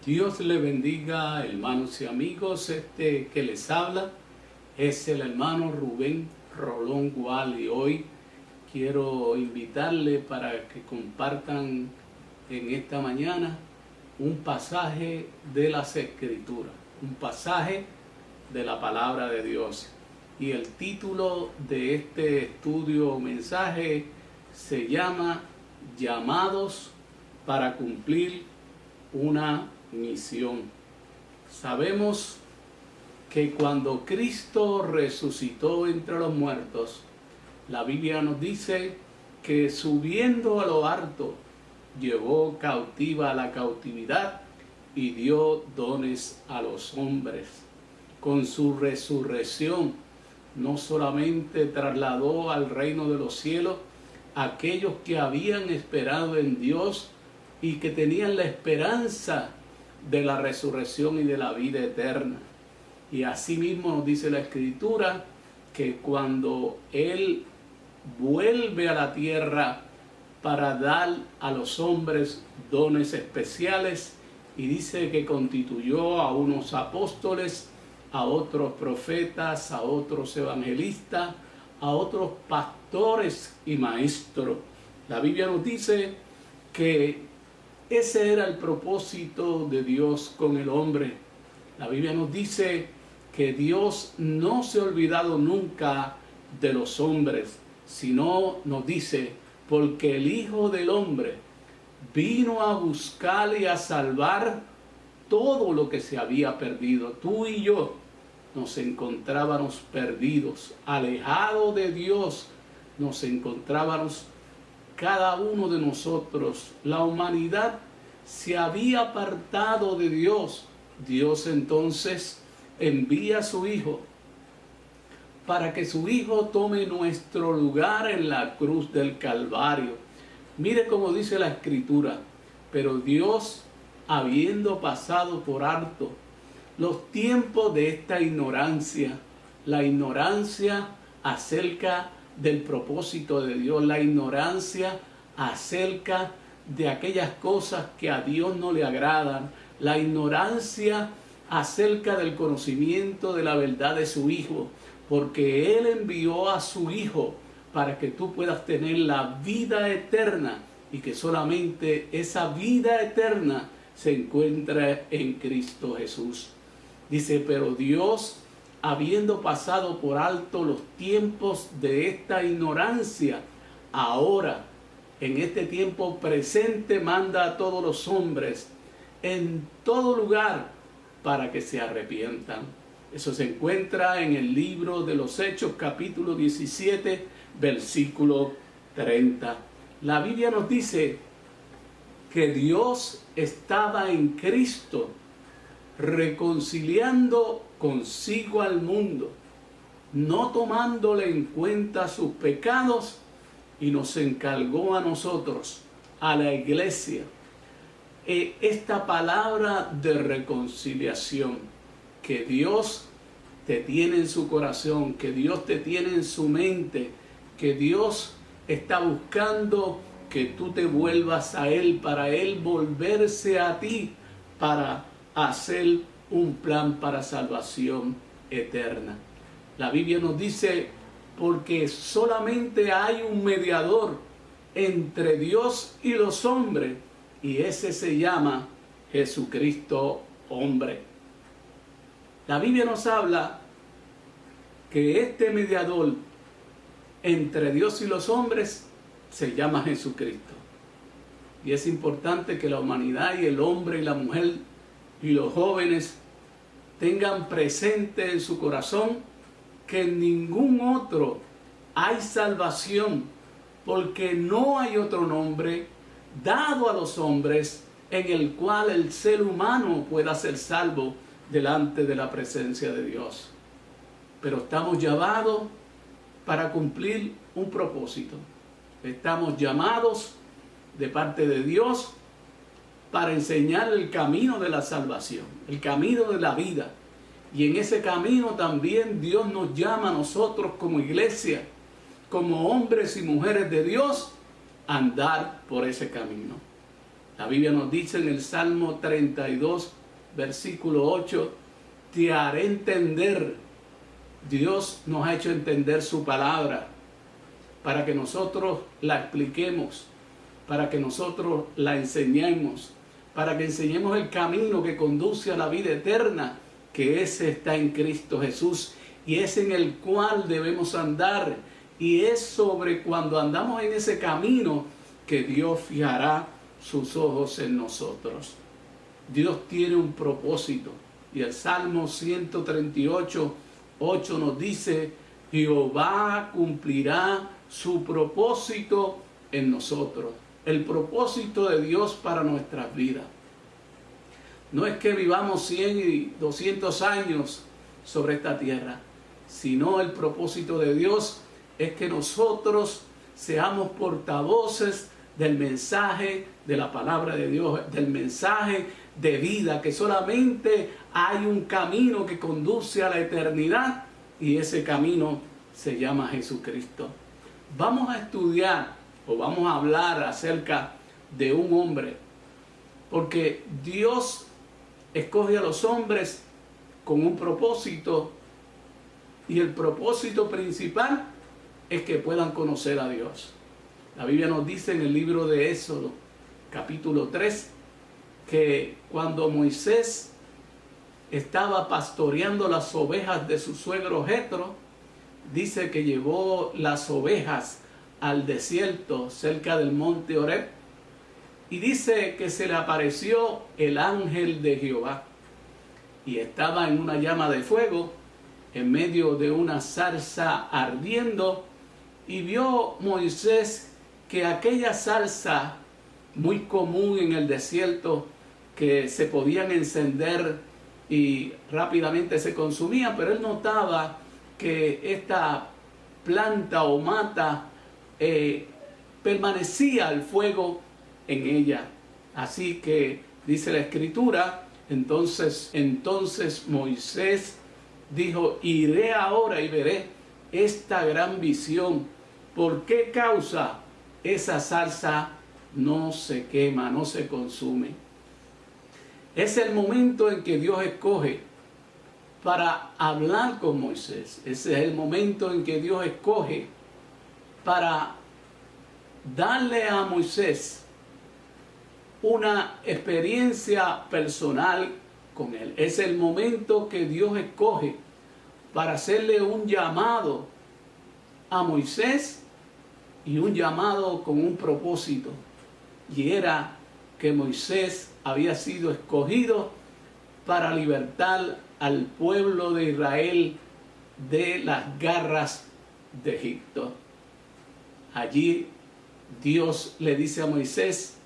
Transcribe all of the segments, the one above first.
Dios le bendiga, hermanos y amigos. Este que les habla es el hermano Rubén Rolón Gual, y hoy quiero invitarle para que compartan en esta mañana un pasaje de las Escrituras, un pasaje de la palabra de Dios. Y el título de este estudio o mensaje se llama Llamados para cumplir una misión. Sabemos que cuando Cristo resucitó entre los muertos, la Biblia nos dice que subiendo a lo alto, llevó cautiva la cautividad y dio dones a los hombres. Con su resurrección, no solamente trasladó al reino de los cielos a aquellos que habían esperado en Dios y que tenían la esperanza de la resurrección y de la vida eterna. Y asimismo nos dice la Escritura que cuando Él vuelve a la tierra para dar a los hombres dones especiales, y dice que constituyó a unos apóstoles, a otros profetas, a otros evangelistas, a otros pastores y maestros. La Biblia nos dice que ese era el propósito de Dios con el hombre. La Biblia nos dice que Dios no se ha olvidado nunca de los hombres, sino nos dice, porque el Hijo del Hombre vino a buscar y a salvar todo lo que se había perdido. Tú y yo nos encontrábamos perdidos, alejados de Dios, nos encontrábamos cada uno de nosotros. La humanidad se había apartado de Dios. Dios entonces envía a su Hijo para que su Hijo tome nuestro lugar en la cruz del Calvario. Mire cómo dice la Escritura: pero Dios, habiendo pasado por alto los tiempos de esta ignorancia, la ignorancia acerca del propósito de Dios, la ignorancia acerca de aquellas cosas que a Dios no le agradan, la ignorancia acerca del conocimiento de la verdad de su Hijo, porque Él envió a su Hijo para que tú puedas tener la vida eterna, y que solamente esa vida eterna se encuentra en Cristo Jesús. Dice, pero Dios, habiendo pasado por alto los tiempos de esta ignorancia, ahora, en este tiempo presente, manda a todos los hombres en todo lugar para que se arrepientan. Eso se encuentra en el libro de los Hechos, capítulo 17, versículo 30. La Biblia nos dice que Dios estaba en Cristo reconciliando consigo al mundo, no tomándole en cuenta sus pecados, y nos encargó a nosotros, a la iglesia, esta palabra de reconciliación, que Dios te tiene en su corazón, que Dios te tiene en su mente, que Dios está buscando que tú te vuelvas a Él, para Él volverse a ti, para hacer un plan para salvación eterna. La Biblia nos dice, porque solamente hay un mediador entre Dios y los hombres, y ese se llama Jesucristo hombre. La Biblia nos habla que este mediador entre Dios y los hombres se llama Jesucristo. Y es importante que la humanidad y el hombre y la mujer y los jóvenes tengan presente en su corazón que en ningún otro hay salvación, porque no hay otro nombre dado a los hombres en el cual el ser humano pueda ser salvo delante de la presencia de Dios. Pero estamos llamados para cumplir un propósito. Estamos llamados de parte de Dios para enseñar el camino de la salvación, el camino de la vida. Y en ese camino también Dios nos llama a nosotros como iglesia, como hombres y mujeres de Dios, a andar por ese camino. La Biblia nos dice en el Salmo 32, versículo 8, te haré entender. Dios nos ha hecho entender su palabra para que nosotros la expliquemos, para que nosotros la enseñemos, para que enseñemos el camino que conduce a la vida eterna, que ese está en Cristo Jesús y es en el cual debemos andar. Y es sobre cuando andamos en ese camino que Dios fijará sus ojos en nosotros. Dios tiene un propósito y el Salmo 138, 8 nos dice, Jehová cumplirá su propósito en nosotros. El propósito de Dios para nuestras vidas. No es que vivamos 100 y 200 años sobre esta tierra, sino el propósito de Dios es que nosotros seamos portavoces del mensaje de la palabra de Dios, del mensaje de vida, que solamente hay un camino que conduce a la eternidad y ese camino se llama Jesucristo. Vamos a estudiar o vamos a hablar acerca de un hombre, porque Dios escoge a los hombres con un propósito y el propósito principal es que puedan conocer a Dios. La Biblia nos dice en el libro de Éxodo, capítulo 3, que cuando Moisés estaba pastoreando las ovejas de su suegro Jetro, dice que llevó las ovejas al desierto cerca del monte Horeb y dice que se le apareció el ángel de Jehová y estaba en una llama de fuego en medio de una zarza ardiendo y vio Moisés que aquella zarza muy común en el desierto que se podían encender y rápidamente se consumían, pero él notaba que esta planta o mata permanecía el fuego en ella. Así que dice la escritura, entonces Moisés dijo, iré ahora y veré esta gran visión. ¿Por qué causa esa zarza no se quema, no se consume? Es el momento en que Dios escoge para hablar con Moisés. Ese es el momento en que Dios escoge para darle a Moisés una experiencia personal con él. Es el momento que Dios escoge para hacerle un llamado a Moisés y un llamado con un propósito. Y era que Moisés había sido escogido para libertar al pueblo de Israel de las garras de Egipto. Allí Dios le dice a Moisés,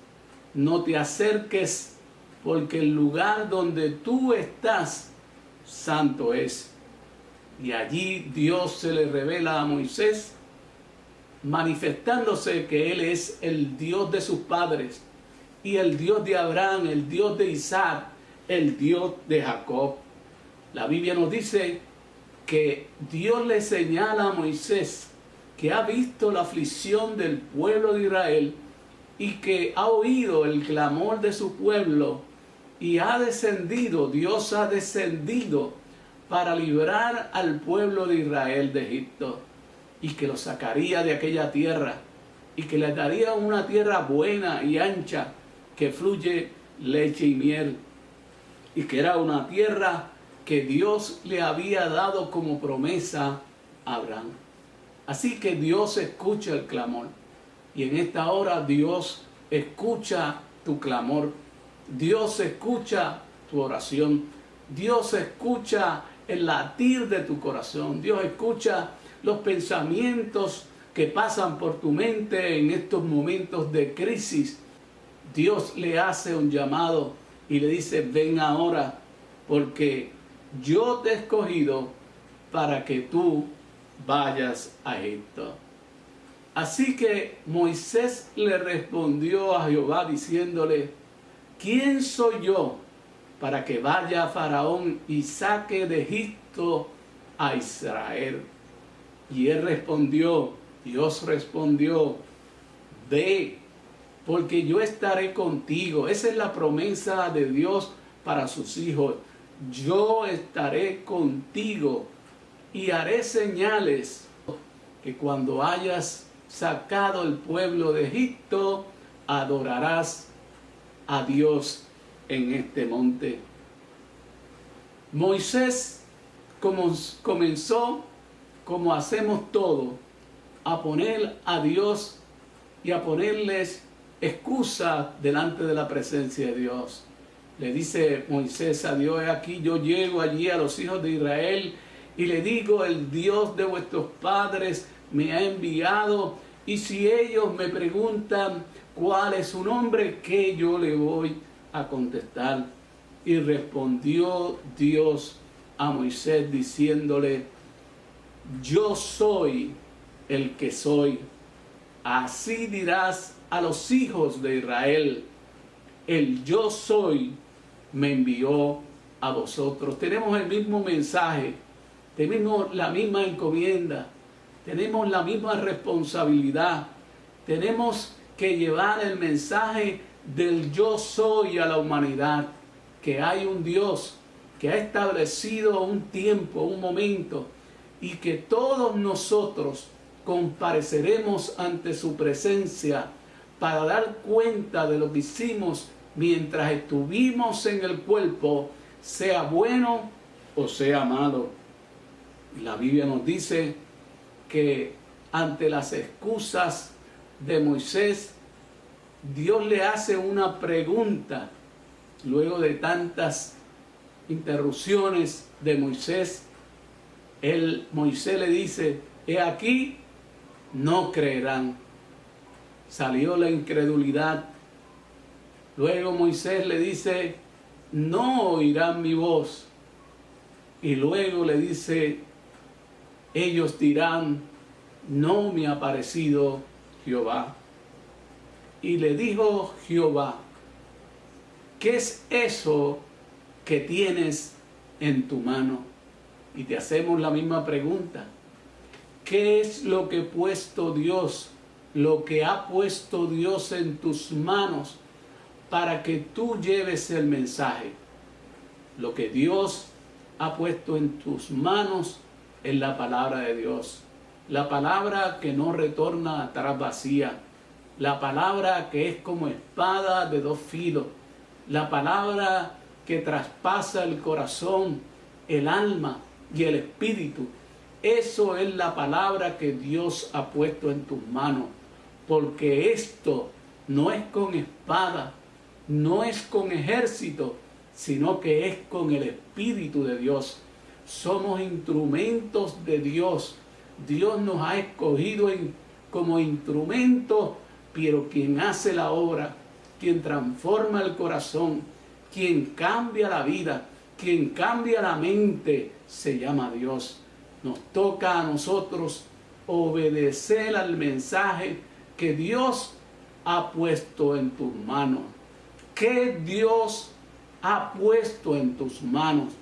no te acerques porque el lugar donde tú estás santo es. Y allí Dios se le revela a Moisés manifestándose que Él es el Dios de sus padres y el Dios de Abraham, el Dios de Isaac, el Dios de Jacob. La Biblia nos dice que Dios le señala a Moisés que ha visto la aflicción del pueblo de Israel y que ha oído el clamor de su pueblo y ha descendido, Dios ha descendido para librar al pueblo de Israel de Egipto y que lo sacaría de aquella tierra y que le daría una tierra buena y ancha que fluye leche y miel y que era una tierra que Dios le había dado como promesa a Abraham. Así que Dios escucha el clamor y en esta hora Dios escucha tu clamor, Dios escucha tu oración, Dios escucha el latir de tu corazón, Dios escucha los pensamientos que pasan por tu mente en estos momentos de crisis. Dios le hace un llamado y le dice, ven ahora, porque yo te he escogido para que tú vayas a Egipto. Así que Moisés le respondió a Jehová diciéndole, ¿quién soy yo para que vaya a Faraón y saque de Egipto a Israel? Y él respondió, Dios respondió, ve porque yo estaré contigo. Esa es la promesa de Dios para sus hijos. Yo estaré contigo y haré señales que cuando hayas sacado el pueblo de Egipto, adorarás a Dios en este monte. Moisés comenzó, como hacemos todo, a poner a Dios y a ponerles excusa delante de la presencia de Dios. Le dice Moisés a Dios: aquí yo llego allí a los hijos de Israel y le digo, el Dios de vuestros padres me ha enviado, y si ellos me preguntan cuál es su nombre, ¿qué yo le voy a contestar? Y respondió Dios a Moisés diciéndole: yo soy el que soy. Así dirás a los hijos de Israel: el yo soy me envió a vosotros. Tenemos el mismo mensaje, tenemos la misma encomienda, tenemos la misma responsabilidad. Tenemos que llevar el mensaje del yo soy a la humanidad, que hay un Dios que ha establecido un tiempo, un momento, y que todos nosotros compareceremos ante su presencia para dar cuenta de lo que hicimos mientras estuvimos en el cuerpo, sea bueno o sea malo. La Biblia nos dice que ante las excusas de Moisés, Dios le hace una pregunta. Luego de tantas interrupciones de Moisés, Moisés le dice: he aquí, no creerán. Salió la incredulidad. Luego Moisés le dice: no oirán mi voz. Y luego le dice: ellos dirán, no me ha parecido Jehová. Y le dijo Jehová: ¿qué es eso que tienes en tu mano? Y te hacemos la misma pregunta. ¿Qué es lo que ha puesto Dios en tus manos para que tú lleves el mensaje? Lo que Dios ha puesto en tus manos es la palabra de Dios. La palabra que no retorna atrás vacía. La palabra que es como espada de dos filos. La palabra que traspasa el corazón, el alma y el espíritu. Eso es la palabra que Dios ha puesto en tus manos. Porque esto no es con espada, no es con ejército, sino que es con el Espíritu de Dios. Somos instrumentos de Dios. Dios nos ha escogido como instrumentos, pero quien hace la obra, quien transforma el corazón, quien cambia la vida, quien cambia la mente, se llama Dios. Nos toca a nosotros obedecer al mensaje que Dios ha puesto en tus manos. ¿Qué Dios ha puesto en tus manos?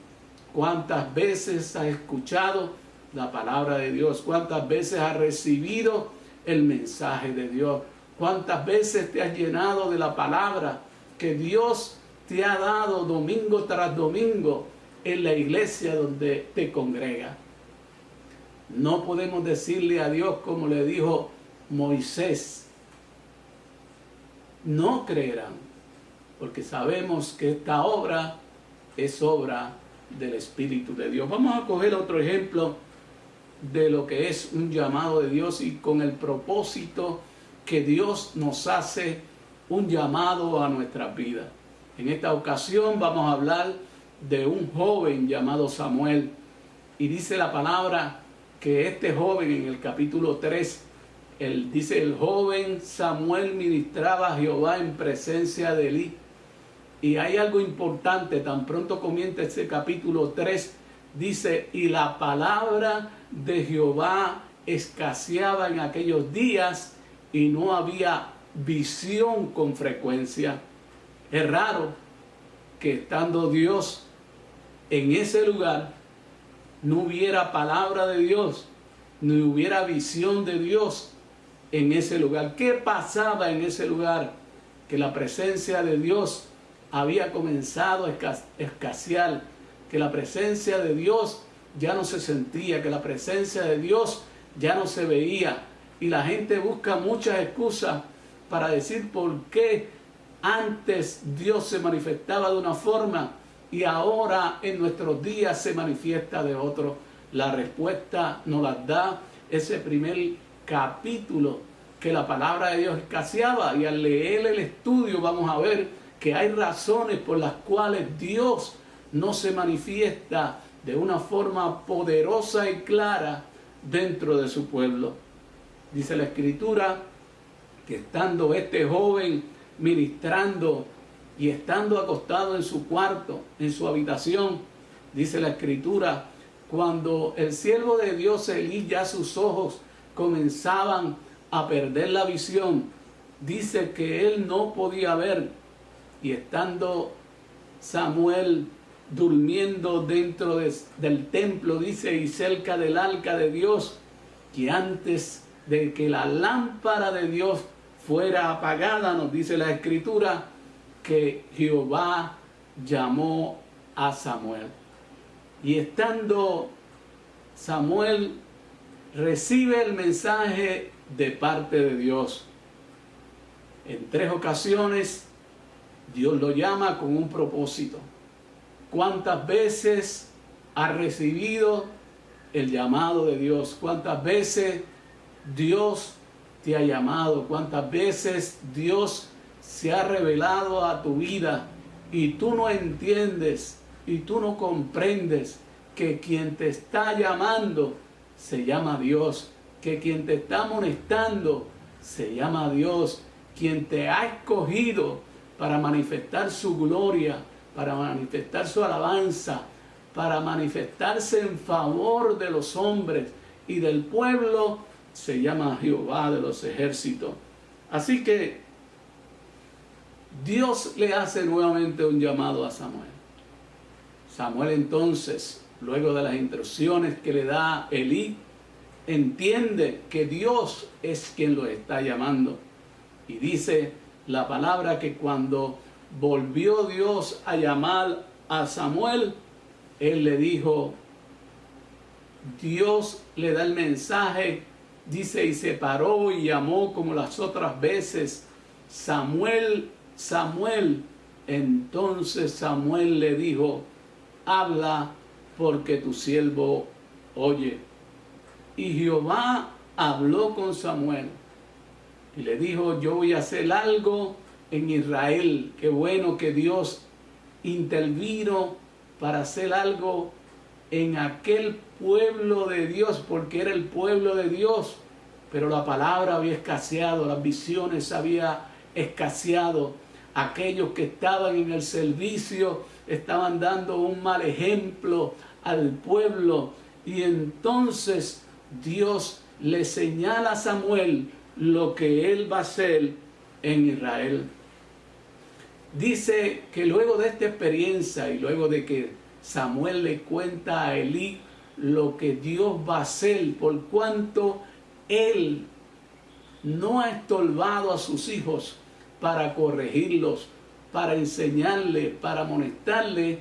¿Cuántas veces has escuchado la palabra de Dios? ¿Cuántas veces has recibido el mensaje de Dios? ¿Cuántas veces te has llenado de la palabra que Dios te ha dado domingo tras domingo en la iglesia donde te congrega? No podemos decirle a Dios como le dijo Moisés: no creerán, porque sabemos que esta obra es obra del Espíritu de Dios. Vamos a coger otro ejemplo de lo que es un llamado de Dios y con el propósito que Dios nos hace un llamado a nuestras vidas. En esta ocasión vamos a hablar de un joven llamado Samuel, y dice la palabra que este joven, en el capítulo 3, dice: el joven Samuel ministraba a Jehová en presencia de Elí. Y hay algo importante, tan pronto comienza este capítulo 3, dice: y la palabra de Jehová escaseaba en aquellos días y no había visión con frecuencia. Es raro que estando Dios en ese lugar no hubiera palabra de Dios, no hubiera visión de Dios en ese lugar. ¿Qué pasaba en ese lugar? que la presencia de Dios había comenzado a escasear, que la presencia de Dios ya no se sentía, que la presencia de Dios ya no se veía. Y la gente busca muchas excusas para decir por qué antes Dios se manifestaba de una forma y ahora en nuestros días se manifiesta de otro. La respuesta nos la da ese primer capítulo que la palabra de Dios escaseaba, y al leer el estudio vamos a ver que hay razones por las cuales Dios no se manifiesta de una forma poderosa y clara dentro de su pueblo. Dice la Escritura que estando este joven ministrando y estando acostado en su cuarto, en su habitación, dice la Escritura, cuando el siervo de Dios Elí ya sus ojos comenzaban a perder la visión, dice que él no podía ver, y estando Samuel durmiendo dentro del templo, dice, y cerca del arca de Dios, que antes de que la lámpara de Dios fuera apagada, nos dice la Escritura, que Jehová llamó a Samuel. Y estando Samuel, recibe el mensaje de parte de Dios. En 3 ocasiones Dios lo llama con un propósito. ¿Cuántas veces has recibido el llamado de Dios? ¿Cuántas veces Dios te ha llamado? ¿Cuántas veces Dios se ha revelado a tu vida y tú no entiendes y tú no comprendes que quien te está llamando se llama Dios, que quien te está amonestando se llama Dios, quien te ha escogido para manifestar su gloria, para manifestar su alabanza, para manifestarse en favor de los hombres y del pueblo, se llama Jehová de los ejércitos? Así que Dios le hace nuevamente un llamado a Samuel. Samuel entonces, luego de las instrucciones que le da Elí, entiende que Dios es quien lo está llamando. Y dice la palabra que cuando volvió Dios a llamar a Samuel, él le dijo, Dios le da el mensaje, dice, y se paró y llamó como las otras veces, Samuel, Samuel. Entonces Samuel le dijo, habla, porque tu siervo oye. Y Jehová habló con Samuel y le dijo, yo voy a hacer algo en Israel. Qué bueno que Dios intervino para hacer algo en aquel pueblo de Dios, porque era el pueblo de Dios, pero la palabra había escaseado, las visiones había escaseado. Aquellos que estaban en el servicio estaban dando un mal ejemplo al pueblo, y entonces Dios le señala a Samuel lo que él va a hacer en Israel. Dice que luego de esta experiencia y luego de que Samuel le cuenta a Elí lo que Dios va a hacer, por cuanto él no ha estorbado a sus hijos para corregirlos, para enseñarle, para amonestarle,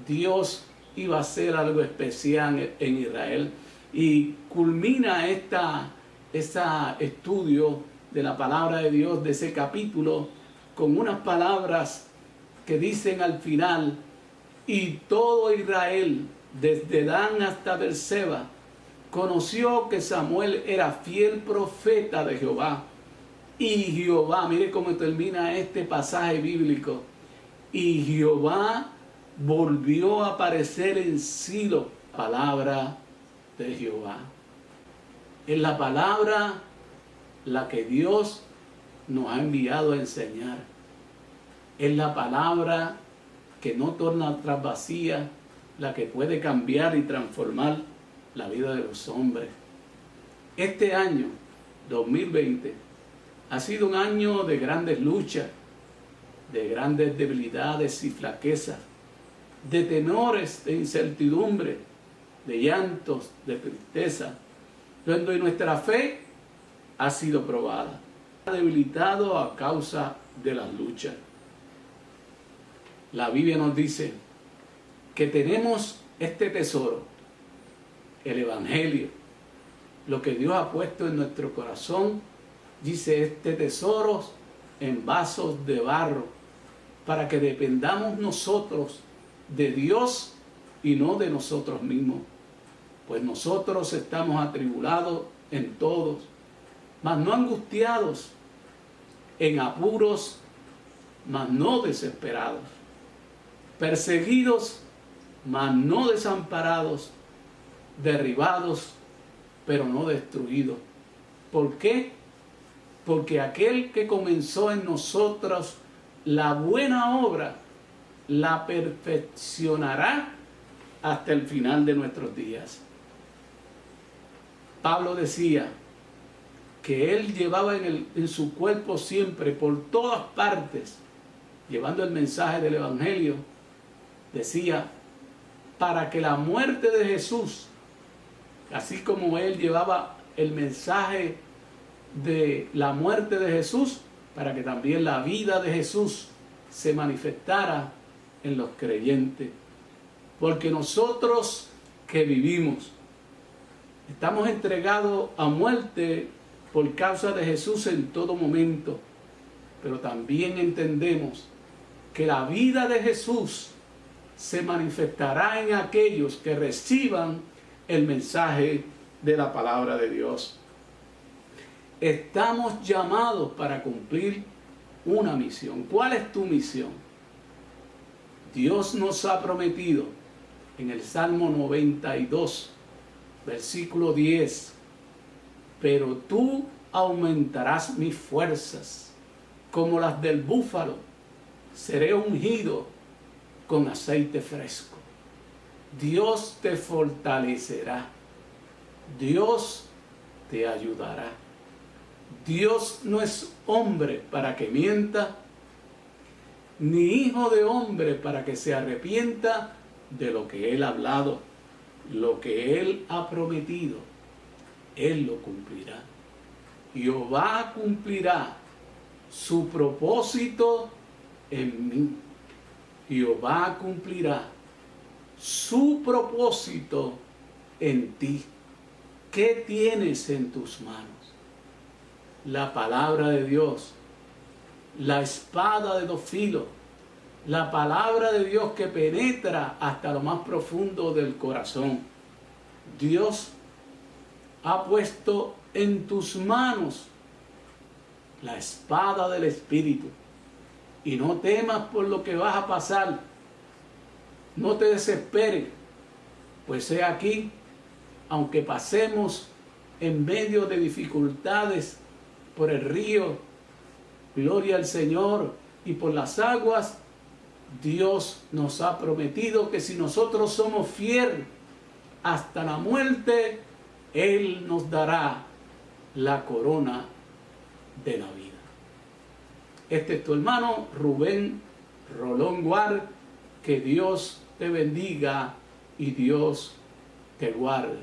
Dios iba a hacer algo especial en Israel. Y culmina este estudio de la palabra de Dios, de ese capítulo, con unas palabras que dicen al final, y todo Israel, desde Dan hasta Beerseba, conoció que Samuel era fiel profeta de Jehová. Y Jehová, mire cómo termina este pasaje bíblico, y Jehová volvió a aparecer en Silo, palabra de Jehová. Es la palabra la que Dios nos ha enviado a enseñar. Es la palabra que no torna atrás vacía, la que puede cambiar y transformar la vida de los hombres. Este año, 2020, ha sido un año de grandes luchas, de grandes debilidades y flaquezas, de temores, de incertidumbre, de llantos, de tristeza, donde nuestra fe ha sido probada. debilitado a causa de las luchas. La Biblia nos dice que tenemos este tesoro, el Evangelio, lo que Dios ha puesto en nuestro corazón. Dice, este tesoro en vasos de barro, para que dependamos nosotros de Dios y no de nosotros mismos. Pues nosotros estamos atribulados en todos, mas no angustiados, en apuros, mas no desesperados, perseguidos, mas no desamparados, derribados, pero no destruidos. ¿Por qué? Porque aquel que comenzó en nosotros la buena obra, la perfeccionará hasta el final de nuestros días. Pablo decía que él llevaba en su cuerpo siempre, por todas partes, llevando el mensaje del Evangelio, decía, para que la muerte de Jesús, así como él llevaba el mensaje de la muerte de Jesús, para que también la vida de Jesús se manifestara en los creyentes. Porque nosotros que vivimos, estamos entregados a muerte por causa de Jesús en todo momento, pero también entendemos que la vida de Jesús se manifestará en aquellos que reciban el mensaje de la palabra de Dios. Estamos llamados para cumplir una misión. ¿Cuál es tu misión? Dios nos ha prometido en el Salmo 92, versículo 10, pero tú aumentarás mis fuerzas como las del búfalo, seré ungido con aceite fresco. Dios te fortalecerá, Dios te ayudará. Dios no es hombre para que mienta, ni hijo de hombre para que se arrepienta de lo que Él ha hablado. Lo que Él ha prometido, Él lo cumplirá. Jehová cumplirá su propósito en mí. Jehová cumplirá su propósito en ti. ¿Qué tienes en tus manos? La palabra de Dios, la espada de dos filos, la palabra de Dios que penetra hasta lo más profundo del corazón. Dios ha puesto en tus manos la espada del Espíritu. Y no temas por lo que vas a pasar. No te desesperes, pues he aquí, aunque pasemos en medio de dificultades por el río, gloria al Señor, y por las aguas, Dios nos ha prometido que si nosotros somos fieles hasta la muerte, Él nos dará la corona de la vida. Este es tu hermano Rubén Rolón Guar. Que Dios te bendiga y Dios te guarde.